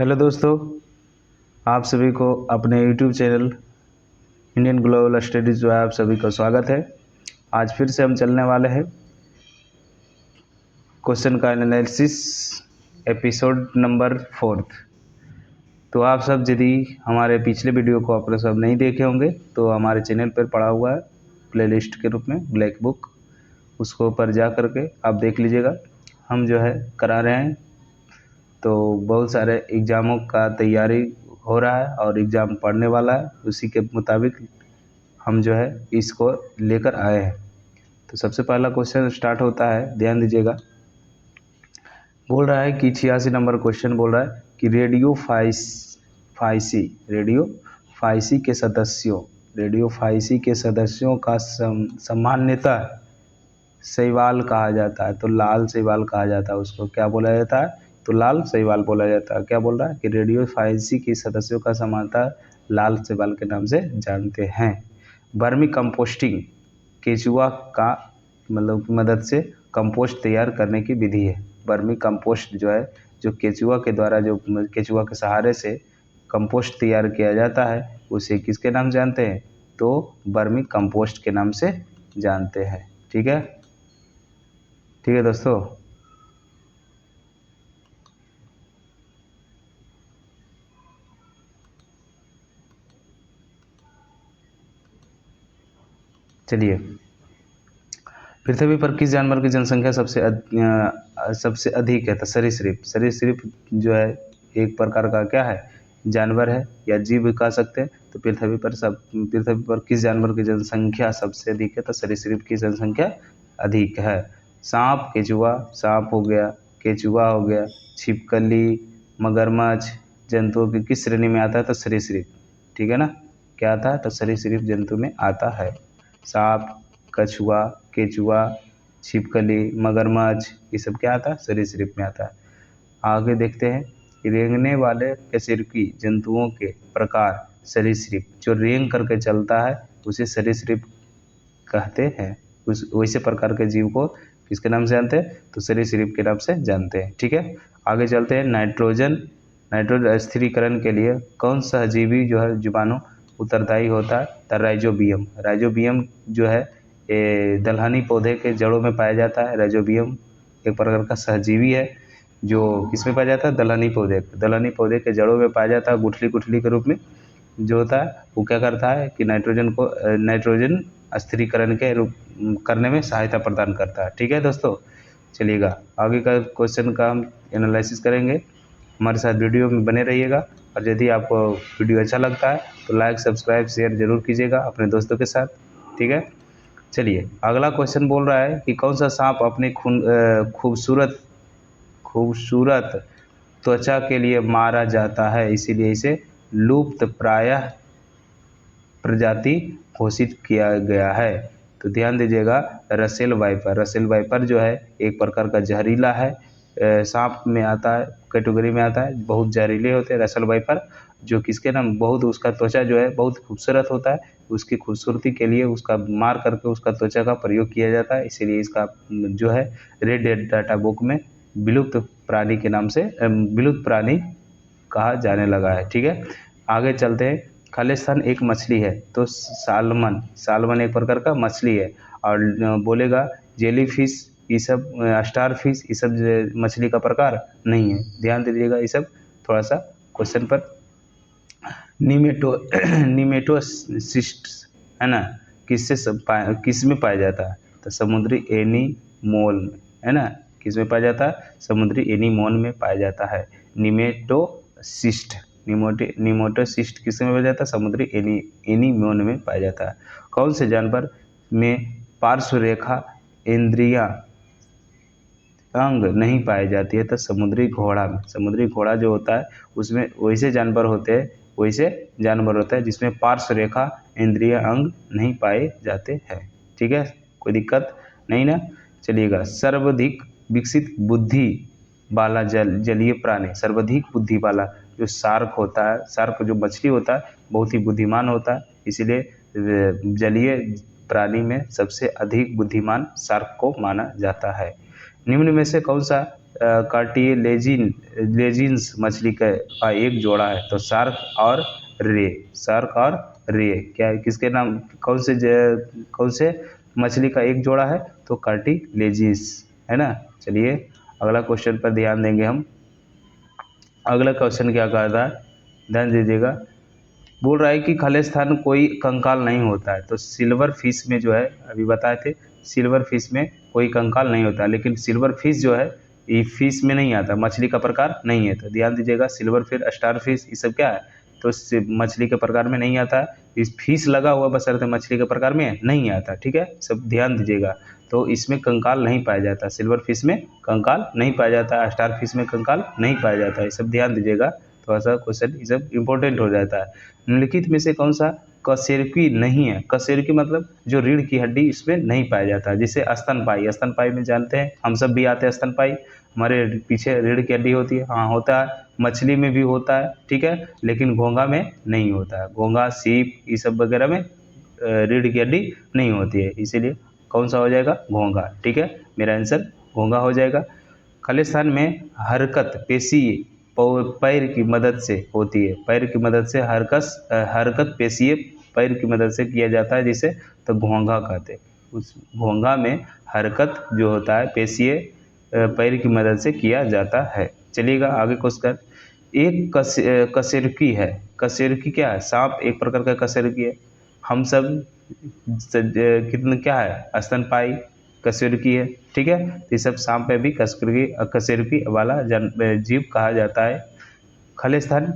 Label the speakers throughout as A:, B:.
A: Hello दोस्तों, आप सभी को अपने YouTube channel Indian global studies जो है आप सभी का स्वागत है। आज फिर से हम चलने वाले हैं क्वेश्चन का एनालिसिस एपिसोड नंबर 4। तो आप सब यदि हमारे पिछले वीडियो को आपने सब नहीं देखे होंगे तो हमारे चैनल पर पड़ा हुआ है प्लेलिस्ट के रूप में ब्लैक बुक, उसको ऊपर जा करके आप देख लीजिएगा। हम जो है करा रहे हैं, तो बहुत सारे एग्ज़ामों का तैयारी हो रहा है और एग्ज़ाम पढ़ने वाला है, उसी के मुताबिक हम जो है इसको लेकर आए हैं। तो सबसे पहला क्वेश्चन स्टार्ट होता है, ध्यान दीजिएगा। बोल रहा है कि 86 नंबर क्वेश्चन बोल रहा है कि रेडियो फाइसी के सदस्यों का सामान्यतः शैवाल कहा जाता है। तो लाल शैवाल कहा जाता है, उसको क्या बोला जाता है? तो लाल शैवाल बोला जाता है। क्या बोल रहा है कि रेडियो फाइसी के सदस्यों का समानता लाल शैवाल के नाम से जानते हैं। वर्मी कंपोस्टिंग केचुआ का मदद से कंपोस्ट तैयार करने की विधि है। वर्मी कंपोस्ट जो है, जो केचुआ के द्वारा, जो केचुआ के सहारे से कंपोस्ट तैयार किया जाता है, उसे किसके नाम जानते हैं? तो वर्मी कंपोस्ट के नाम से जानते हैं। ठीक है, ठीक है दोस्तों। चलिए, पृथ्वी पर किस जानवर की जनसंख्या सबसे अधिक है? तो सरीसृप। सरीसृप जो है एक प्रकार का क्या है? जानवर है या जीव कह सकते हैं। तो पृथ्वी पर किस जानवर की जनसंख्या सबसे अधिक है? तो सरीसृप की जनसंख्या अधिक है। सांप, केचुआ, सांप हो गया, केचुआ हो गया, छिपकली, मगरमच्छ जंतुओं की किस श्रेणी में आता है? तो सरीसृप। ठीक है ना, क्या आता है? तो सरीसृप जंतु में आता है। सांप, कछुआ, केचुआ, छिपकली, मगरमच्छ, ये सब क्या आता है? सरीसृप में आता है। आगे देखते हैं, रेंगने वाले कशेरुकी जंतुओं के प्रकार सरीसृप। जो रेंग करके चलता है उसे सरीसृप कहते हैं। उस वैसे प्रकार के जीव को किसके नाम से जानते हैं? तो सरीसृप के नाम से जानते हैं। ठीक है, आगे चलते हैं। नाइट्रोजन स्थिरीकरण के लिए कौन सहजीवी जो है जीवाणु उत्तरदायी होता है? तो राइजोबियम। राइजोबियम जो है दलहनी पौधे के जड़ों में पाया जाता है। राइजोबियम एक प्रकार का सहजीवी है जो किसमें पाया जाता है? दलहनी पौधे के जड़ों में पाया जाता है, गुठली गुठली के रूप में जो होता है। वो क्या करता है कि नाइट्रोजन स्थिरीकरण के रूप करने में सहायता प्रदान करता है। ठीक है दोस्तों, चलिएगा आगे का क्वेश्चन का हम एनालिसिस करेंगे। हमारे साथ वीडियो में बने रहिएगा, और यदि आपको वीडियो अच्छा लगता है तो लाइक, सब्सक्राइब, शेयर जरूर कीजिएगा अपने दोस्तों के साथ। ठीक है, चलिए अगला क्वेश्चन बोल रहा है कि कौन सा सांप अपने खूबसूरत त्वचा के लिए मारा जाता है, इसीलिए इसे लुप्त प्रायः प्रजाति घोषित किया गया है? तो ध्यान दीजिएगा, रसेल वाइपर जो है एक प्रकार का जहरीला है, सांप में आता है, कैटेगरी में आता है। बहुत जहरीले होते हैं रसेल वाइपर, जो किसके नाम बहुत उसका त्वचा जो है बहुत खूबसूरत होता है। उसकी खूबसूरती के लिए उसका मार करके उसका त्वचा का प्रयोग किया जाता है, इसीलिए इसका जो है रेड डाटा बुक में विलुप्त प्राणी के नाम से विलुप्त प्राणी कहा जाने लगा है। ठीक है, आगे चलते हैं। खालिस्तान एक मछली है, तो सालमन एक प्रकार का मछली है। और बोलेगा जेलीफिश, ये सब स्टार फिश, ये सब मछली का प्रकार नहीं है। ध्यान दीजिएगा, ये सब थोड़ा सा क्वेश्चन पर निमेटोसिस्ट है ना, किस में पाया जाता है? तो समुद्री एनीमोल में, है ना, किस में पाया जाता है? समुद्री एनीमोन में पाया जाता है। निमेटोसिस्ट निमोटोसिस्ट किस में पाया जाता है? समुद्री एनीमोन में पाया जाता है। कौन से जानवर में पार्श्व रेखा इंद्रियां अंग नहीं पाई जाती है? तो समुद्री घोड़ा में। समुद्री घोड़ा जो होता है उसमें वैसे जानवर होते हैं जिसमें पार्श्व रेखा इंद्रिय अंग नहीं पाए जाते हैं। ठीक है, कोई दिक्कत नहीं ना। चलिएगा, सर्वाधिक विकसित बुद्धि वाला जलीय प्राणी, सर्वाधिक बुद्धि वाला जो शार्क होता है, शार्क जो मछली होता है बहुत ही बुद्धिमान होता है, इसीलिए जलीय प्राणी में सबसे अधिक बुद्धिमान शार्क को माना जाता है। निम्न में से कौन सा कार्टिलेजिन्स मछली का एक जोड़ा है। तो शार्क और रे क्या किसके नाम कौन से मछली का एक जोड़ा है? तो कार्टिलेजिस है ना। चलिए अगला क्वेश्चन पर ध्यान देंगे हम। अगला क्वेश्चन क्या कहा था, ध्यान दीजिएगा। बोल रहा है कि खालिस्तान कोई कंकाल नहीं होता है। तो सिल्वर फिश में जो है, अभी बताए थे सिल्वर फिश में कोई कंकाल नहीं होता, लेकिन सिल्वर फिश जो है ये फिश में नहीं आता, मछली का प्रकार नहीं है। तो ध्यान दीजिएगा, सिल्वर फिश, स्टार फिश, ये सब क्या है? तो मछली के प्रकार में नहीं आता है। इस फिश लगा हुआ बशर्ते मछली के प्रकार में नहीं आता। ठीक है, सब ध्यान दीजिएगा। तो इसमें कंकाल नहीं पाया जाता, सिल्वर फिश में कंकाल नहीं पाया जाता, स्टार फिश में कंकाल नहीं पाया जाता, ये सब ध्यान दीजिएगा। थोड़ा सा क्वेश्चन ये सब इंपॉर्टेंट हो जाता है। निम्नलिखित में से कौन सा कशेरुकी नहीं है? कशेरुकी मतलब जो रीढ़ की हड्डी इसमें नहीं पाया जाता है। जैसे स्तनपाई, स्तनपाई में जानते हैं हम सब भी आते हैं स्तनपाई, हमारे पीछे रीढ़ की हड्डी होती है, हाँ होता है। मछली में भी होता है, ठीक है, लेकिन घोंघा में नहीं होता है। घोंघा, सीप, ये सब वगैरह में रीढ़ की हड्डी नहीं होती है, इसीलिए कौन सा हो जाएगा? घोंघा। ठीक है, मेरा आंसर घोंघा हो जाएगा। खालिस्तान में हरकत पेशी पैर की मदद से होती है। पैर की मदद से हरकत पेशीय पैर की मदद से किया जाता है, जिसे तो घोंघा कहते हैं। उस घोंघा में हरकत जो होता है पेशीय पैर की मदद से किया जाता है। चलिएगा आगे क्वेश्चन। एक कशेरुकी है। कशेरुकी क्या है? सांप एक प्रकार का कशेरुकी है। हम सब कितने क्या है? स्तनपाई कशेरुकी है। ठीक है, तो ये सब सांप में भी कशेरुकी वाला जीव कहा जाता है। खालिस्तान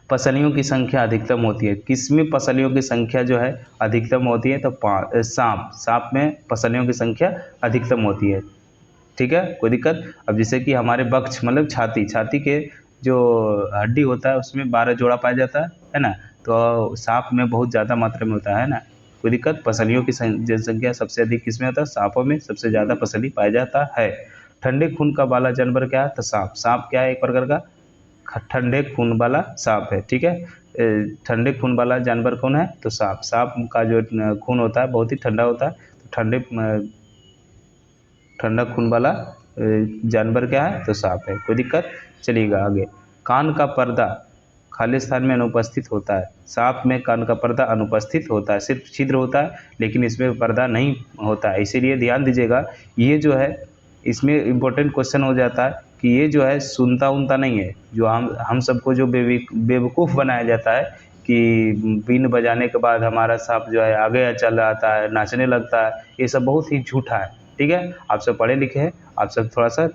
A: पसलियों की संख्या अधिकतम होती है। किसमें पसलियों की संख्या जो है अधिकतम होती है? तो सांप में पसलियों की संख्या अधिकतम होती है। ठीक है, कोई दिक्कत? अब जैसे कि हमारे वक्ष मतलब छाती के जो हड्डी होता है उसमें 12 जोड़ा पाया जाता है ना। तो सांप में बहुत ज़्यादा मात्रा में होता है ना। कोई दिक्कत? पसलियों की जनसंख्या सबसे अधिक किसमें होता है? सांपों में सबसे ज़्यादा पसली पाया जाता है। ठंडे खून का वाला जानवर क्या है? तो सांप क्या है? एक प्रकार का ठंडे खून वाला सांप है। ठीक है, ठंडे खून वाला जानवर कौन है? तो सांप का जो खून होता है बहुत ही ठंडा होता है। तो ठंडा खून वाला जानवर क्या है? तो सांप है। कोई दिक्कत? चलिएगा आगे। कान का पर्दा खालिस्तान में अनुपस्थित होता है। सांप में कान का पर्दा अनुपस्थित होता है, सिर्फ छिद्र होता है, लेकिन इसमें पर्दा नहीं होता है। इसीलिए ध्यान दीजिएगा, ये जो है इसमें इम्पोर्टेंट क्वेश्चन हो जाता है कि ये जो है सुनता उनता नहीं है। जो हम सबको जो बेवकूफ़ बनाया जाता है कि बीन बजाने के बाद हमारा सांप जो है आगे चल आता है, नाचने लगता है, ये सब बहुत ही झूठा है। ठीक है, आप सब पढ़े लिखे हैं, आप सब थोड़ा सा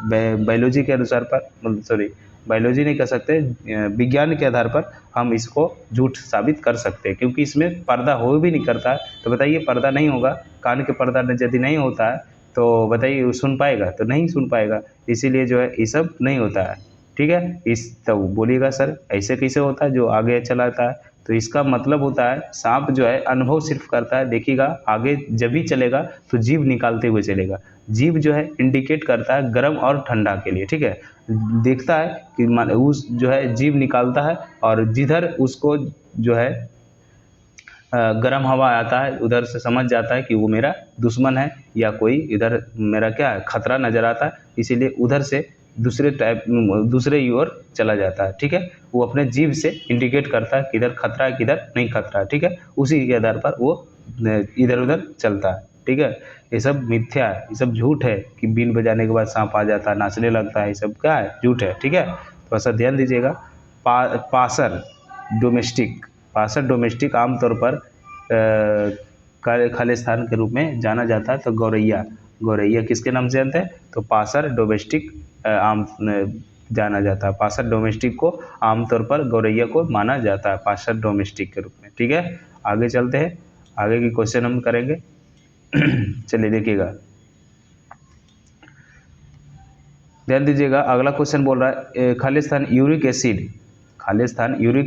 A: बायोलॉजी के अनुसार पर सॉरी बायोलॉजी नहीं कह सकते, विज्ञान के आधार पर हम इसको झूठ साबित कर सकते हैं, क्योंकि इसमें पर्दा हो भी नहीं करता है। तो बताइए, पर्दा नहीं होगा, कान के पर्दा यदि नहीं होता है तो बताइए वो सुन पाएगा? तो नहीं सुन पाएगा। इसीलिए जो है ये सब नहीं होता है। ठीक है, इस तो बोलिएगा सर ऐसे कैसे होता है जो आगे चलाता है? तो इसका मतलब होता है सांप जो है अनुभव सिर्फ करता है। देखिएगा आगे जब भी चलेगा तो जीभ निकालते हुए चलेगा। जीभ जो है इंडिकेट करता है गर्म और ठंडा के लिए। ठीक है, देखता है कि उस जो है जीभ निकालता है, और जिधर उसको जो है गर्म हवा आता है उधर से समझ जाता है कि वो मेरा दुश्मन है, या कोई इधर मेरा क्या है खतरा नज़र आता है, इसीलिए उधर से दूसरे की ओर चला जाता है। ठीक है, वो अपने जीभ से इंडिकेट करता है किधर खतरा है किधर नहीं खतरा है। ठीक है, उसी के आधार पर वो इधर उधर चलता है। ठीक है, ये सब मिथ्या है, ये सब झूठ है कि बीन बजाने के बाद सांप आ जाता है, नाचने लगता है, ये सब क्या है? झूठ है। ठीक है, थोड़ा सा ध्यान दीजिएगा। पासर डोमेस्टिक आमतौर पर खालिस्तान के रूप में जाना जाता है। तो गौरैया किसके नाम से जानते हैं? तो पासर डोमेस्टिक आम जाना जाता है। पासर डोमेस्टिक को आमतौर पर गौरैया को माना जाता है पासर डोमेस्टिक के रूप में। ठीक है, आगे चलते हैं, आगे की क्वेश्चन हम करेंगे। चलिए देखिएगा, ध्यान दीजिएगा। अगला क्वेश्चन बोल रहा है खालिस्तान यूरिक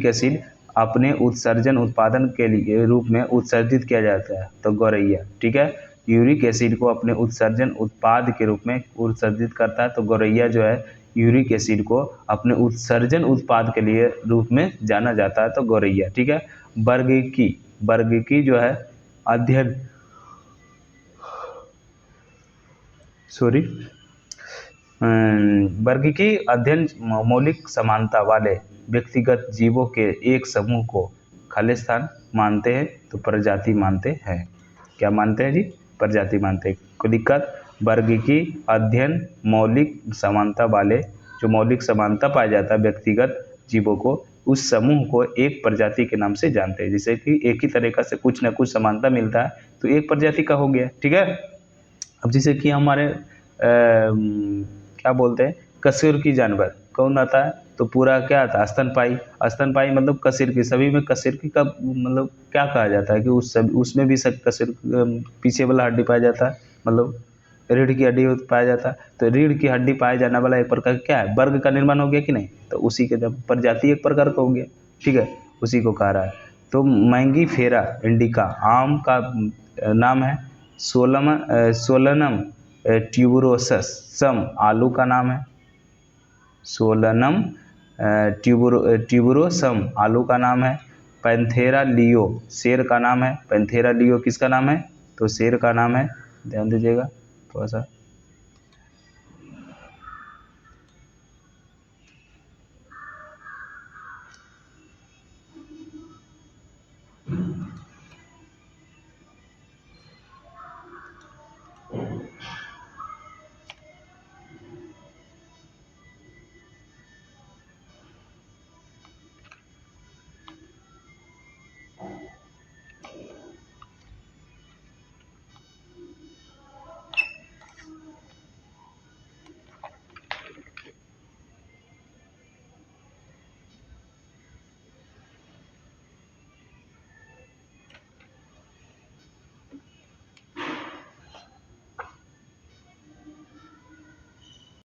A: एसिड अपने उत्सर्जन उत्पादन के लिए रूप में उत्सर्जित किया जाता है। तो गौरैया। ठीक है, यूरिक एसिड को अपने उत्सर्जन उत्पाद के रूप में उत्सर्जित करता है। तो गौरैया जो है यूरिक एसिड को अपने उत्सर्जन उत्पाद के लिए रूप में जाना जाता है। तो गौरैया। ठीक है, वर्गीकी जो है अध्ययन वर्ग की अध्ययन मौलिक समानता वाले व्यक्तिगत जीवों के एक समूह को खालिस्तान मानते हैं तो प्रजाति मानते हैं। क्या मानते हैं जी? प्रजाति मानते हैं। को दिक्कत, वर्ग की अध्ययन मौलिक समानता वाले, जो मौलिक समानता पाया जाता है व्यक्तिगत जीवों को, उस समूह को एक प्रजाति के नाम से जानते हैं। जैसे कि एक ही तरीका से कुछ ना कुछ समानता मिलता है तो एक प्रजाति का हो गया, ठीक है। अब जैसे कि हमारे क्या बोलते हैं, कशेरुकी जानवर कौन आता है, तो पूरा क्या आता है, स्तनपायी। स्तनपायी मतलब कशेरुकी, सभी में कशेरुकी का मतलब क्या कहा जाता है कि उसमें भी सब कशेरुकी पीछे वाला हड्डी पाया जाता है, मतलब रीढ़ की हड्डी पाया जाता है। तो रीढ़ की हड्डी पाया जाने वाला एक प्रकार क्या है, वर्ग का निर्माण हो गया कि नहीं, तो उसी के जब प्रजाति एक प्रकार का हो गया, ठीक है, उसी को कह रहा है। तो मैंगीफेरा इंडिका आम का नाम है। सोलनम ट्यूबरोसस सम आलू का नाम है। सोलनम ट्यूबरोसम आलू का नाम है। पैंथेरा लियो शेर का नाम है। पैंथेरा लियो किसका नाम है, तो शेर का नाम है, ध्यान दीजिएगा थोड़ा सा।